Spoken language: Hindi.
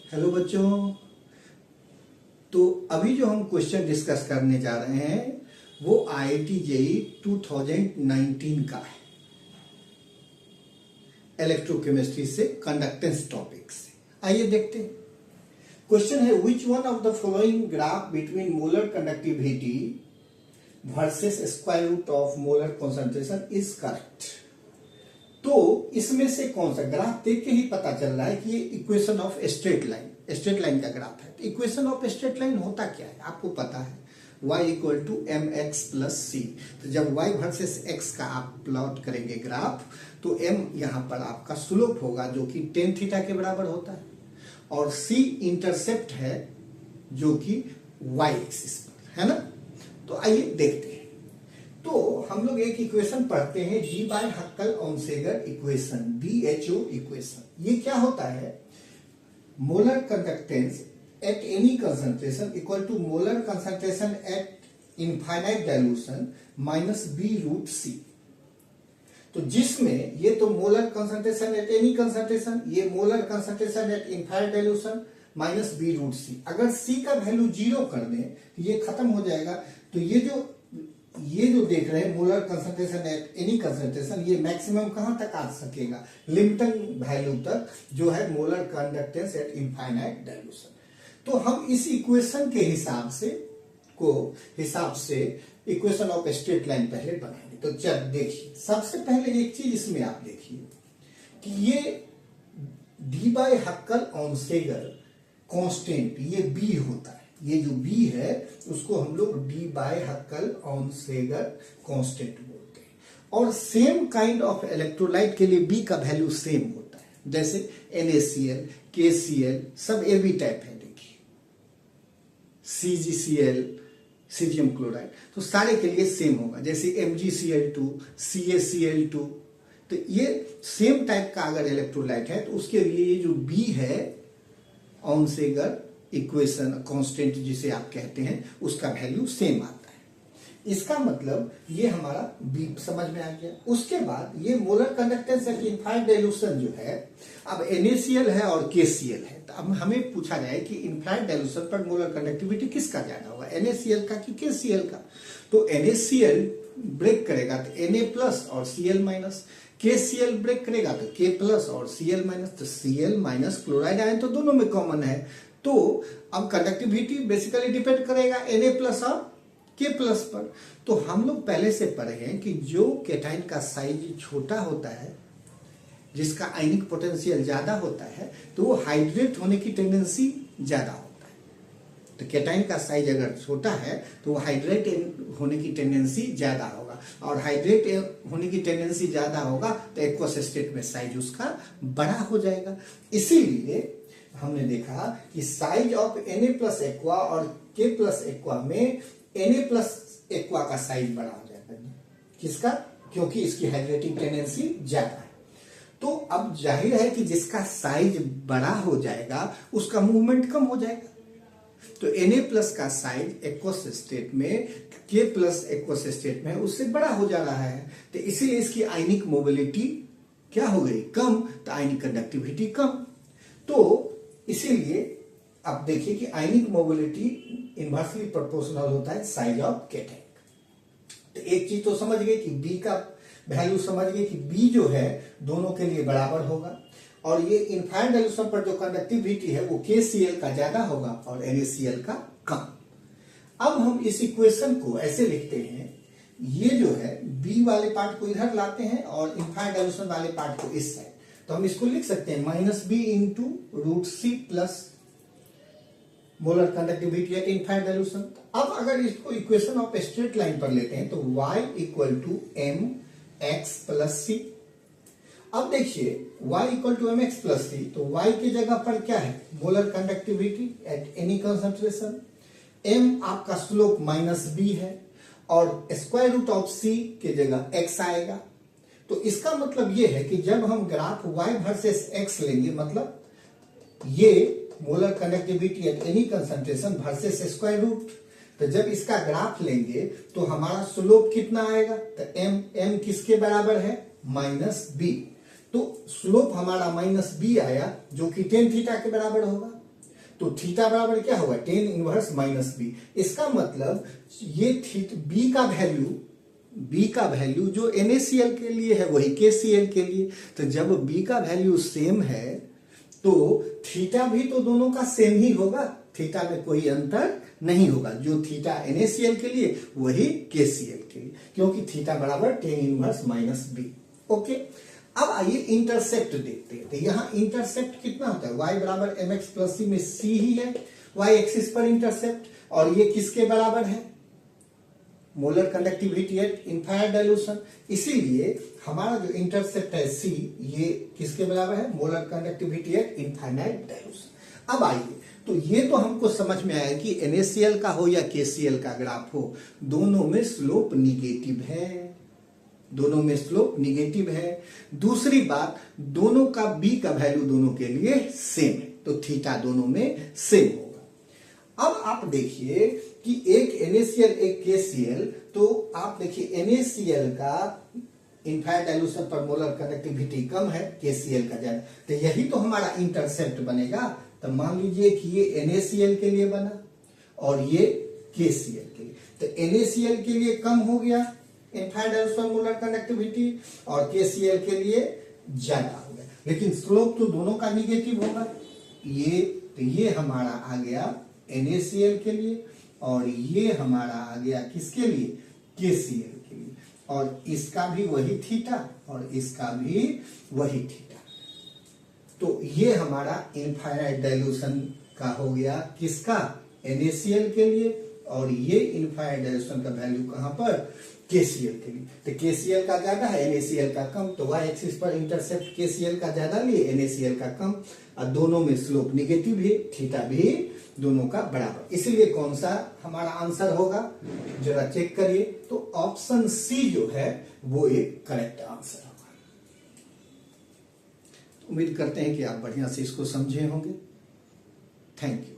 हेलो बच्चों। तो अभी जो हम क्वेश्चन डिस्कस करने जा रहे हैं वो IIT JEE 2019 का है, इलेक्ट्रोकेमिस्ट्री से कंडक्टेंस टॉपिक से। आइए देखते हैं। क्वेश्चन है which one of the following graph between molar conductivity versus square root of molar concentration is correct. तो इसमें से कौन सा ग्राफ देख के ही पता चल रहा है कि ये इक्वेशन ऑफ स्ट्रेट लाइन का ग्राफ है। तो इक्वेशन ऑफ स्ट्रेट लाइन होता क्या है आपको पता है, y equal to m x plus c. तो जब y वर्सेस x का आप प्लॉट करेंगे ग्राफ तो m यहाँ पर आपका स्लोप होगा जो कि टेन थीटा के बराबर होता है और c इंटरसेप्ट है जो कि y एक्सिस पर है ना। तो आइए देखते हैं। तो हम लोग एक इक्वेशन पढ़ते हैं Debye Huckel Onsager equation, DHO equation. ये क्या होता है, molar conductance at any concentration equal to molar concentration at infinite dilution minus B root C. तो जिसमें ये तो molar concentration at any concentration, ये molar concentration at infinite dilution minus B root C. अगर सी का वैल्यू 0 कर दें ये खत्म हो जाएगा। तो ये जो देख रहे हैं molar concentration at any concentration, ये मैक्सिमम कहां तक आ सकेगा, लिमिटिंग वैल्यू तक, जो है molar conductance eight infinite dilution. तो हम इस इक्वेशन के हिसाब से इक्वेशन ऑफ स्ट्रेट लाइन पहले बनाएंगे। तो चल देखिए, सबसे पहले एक चीज इसमें आप देखिए कि ये डी बाय हक्कल ओनसेगर कांस्टेंट ये बी होता है। ये जो बी है उसको हम लोग डी बाय हक्कल ओनसेगर कांस्टेंट बोलते हैं। और सेम काइंड ऑफ इलेक्ट्रोलाइट के लिए बी का वैल्यू सेम होता है, जैसे NaCl, KCl सब AB टाइप है। देखिए CgCl, सीजियम क्लोराइड, तो सारे के लिए सेम होगा। जैसे MgCl2, CaCl2, तो ये सेम टाइप का अगर इलेक्ट्रोलाइट है तो उसके लिए ये जो बी है ओनसेगर इक्वेशन कांस्टेंट जिसे आप कहते हैं उसका वैल्यू सेम आता है। इसका मतलब ये हमारा बी समझ में आ गया। उसके बाद ये molar conductance eight infinite dilution जो है, अब NaCl है और KCl है। तो अब हमें पूछा जाए कि इनफाइनाइट डाइल्यूशन पर मोलर कंडक्टिविटी किसका ज्यादा होगा, NaCl का कि KCl का। तो NaCl ब्रेक करेगा तो Na प्लस और Cl माइनस, KCl ब्रेक करेगा तो K प्लस और Cl माइनस। तो Cl माइनस क्लोराइड आयन तो दोनों में कॉमन है। तो अब कंडक्टिविटी बेसिकली डिपेंड करेगा Na प्लस और K प्लस पर। तो हम लोग पहले से पढ़े हैं कि जो केटाइन का साइज छोटा होता है, जिसका आयनिक पोटेंशियल ज्यादा होता है, तो वो हाइड्रेट होने की टेंडेंसी ज्यादा होता है। तो केटाइन का साइज अगर छोटा है तो वो हाइड्रेट होने की टेंडेंसी ज्यादा होगा, और हाइड्रेट होने की टेंडेंसी ज्यादा होगा तो एक्वस स्टेट में साइज उसका बड़ा हो जाएगा। इसीलिए हमने देखा कि size of Na plus aqua और K प्लस एक्वा में Na प्लस एक्वा का साइज बड़ा हो जाएगा। किसका? क्योंकि इसकी हाइड्रेटिंग टेंडेंसी ज्यादा है। तो अब जाहिर है कि जिसका साइज बड़ा हो जाएगा उसका मूवमेंट कम हो जाएगा। तो Na प्लस का साइज एक्वस स्टेट में K प्लस एक्वस स्टेट में उससे बड़ा हो जा रहा है। तो इसीलिए इसकी आयनिक मोबिलिटी क्या हो गई, कम। तो आयनिक कंडक्टिविटी कम। तो इसीलिए अब देखिए कि आयनिक मोबिलिटी इनवर्सली प्रोपोर्शनल होता है साइज ऑफ केटाइन। तो एक चीज तो समझ गए कि बी का वैल्यू समझ गए कि बी जो है दोनों के लिए बराबर होगा, और ये इनफाइनाइट डाइल्यूशन पर जो कंडक्टिविटी है वो KCl का ज्यादा होगा और NaCl का कम। अब हम इस इक्वेशन को ऐसे लिखते हैं, ये जो है बी वाले पार्ट को इधर लाते हैं और इनफाइनाइट डाइल्यूशन वाले पार्ट को इस साइड। तो हम इसको लिख सकते हैं minus b into root c plus molar conductivity at infinite dilution. अब अगर इसको इक्वेशन ऑफ स्ट्रेट लाइन पर लेते हैं तो y equal to m x plus c. अब देखिए y equal to m x plus c, तो y की जगह पर क्या है, molar conductivity at any concentration. m आपका स्लोप माइनस बी है और स्क्वायर रूट ऑफ c की जगह x आएगा। तो इसका मतलब ये है कि जब हम ग्राफ y वर्सेस x लेंगे, मतलब ये molar conductivity at any concentration versus square root, तो जब इसका ग्राफ लेंगे तो हमारा स्लोप कितना आएगा, तो m किसके बराबर है, माइनस बी। तो स्लोप हमारा माइनस बी आया जो कि टेन थीटा के बराबर होगा। तो थीटा बराबर क्या होगा, टेन इनवर्स माइनस बी। इसका मतलब ये बी का वैल्यू जो NaCl के लिए है वही KCl के लिए। तो जब बी का वैल्यू सेम है तो थीटा भी तो दोनों का सेम ही होगा, थीटा में कोई अंतर नहीं होगा। जो थीटा NaCl के लिए वही KCl के लिए, क्योंकि थीटा बराबर tan inverse minus b. Okay, अब आइए इंटरसेप्ट देखते हैं। तो यहाँ इंटरसेप्ट कितना होता है, y बराबर mx प्लस सी में c ही है y एक्सिस पर इंटरसेप्ट, और ये किसके बराबर है, molar conductivity at infinite dilution. इसीलिए हमारा जो इंटरसेप्ट है c, ये किसके बराबर है, molar conductivity at infinite dilution. अब आइए, तो ये तो हमको समझ में आया कि NaCl का हो या KCl का ग्राफ हो, दोनों में स्लोप निगेटिव है, दोनों में स्लोप निगेटिव है। दूसरी बात, दोनों का बी का वैल्यू दोनों के लिए सेम है, तो थीटा दोनों में सेम होगा। अब आप देखिए कि एक NaCl एक KCl, तो आप देखिए NaCl का इनफाइनाइट डाइल्यूशन पर मोलर कंडक्टिविटी कम है, KCl का ज्यादा, तो यही तो हमारा इंटरसेप्ट बनेगा। तो मान लीजिए कि ये NaCl के लिए बना और ये KCl के लिए, तो NaCl के लिए कम हो गया इनफाइनाइट डाइल्यूशन मोलर कंडक्टिविटी, और KCl के लिए ज्यादा हो गया, लेकिन स्लोप तो दोनों का निगेटिव होगा। तो ये हमारा आ गया NaCl के लिए, और ये हमारा आ गया किसके लिए, KCl के लिए, और इसका भी वही थीटा और इसका भी वही थीटा। तो ये हमारा इनफाइनाइट डाइल्यूशन का हो गया, किसका, NaCl के लिए, और ये इनफाइनाइट डाइल्यूशन का वैल्यू कहां पर, KCl के लिए। तो KCl का ज्यादा है, NaCl का कम, तो y एक्सिस पर इंटरसेप्ट KCl का ज्यादा लिए, NaCl का कम, और दोनों में स्लोप निगेटिव है, थीटा भी दोनों का बराबर। इसलिए कौन सा हमारा आंसर होगा, जरा चेक करिए, तो ऑप्शन सी जो है वो एक करेक्ट आंसर होगा। उम्मीद करते हैं कि आप बढ़िया से इसको समझे होंगे। Thank you.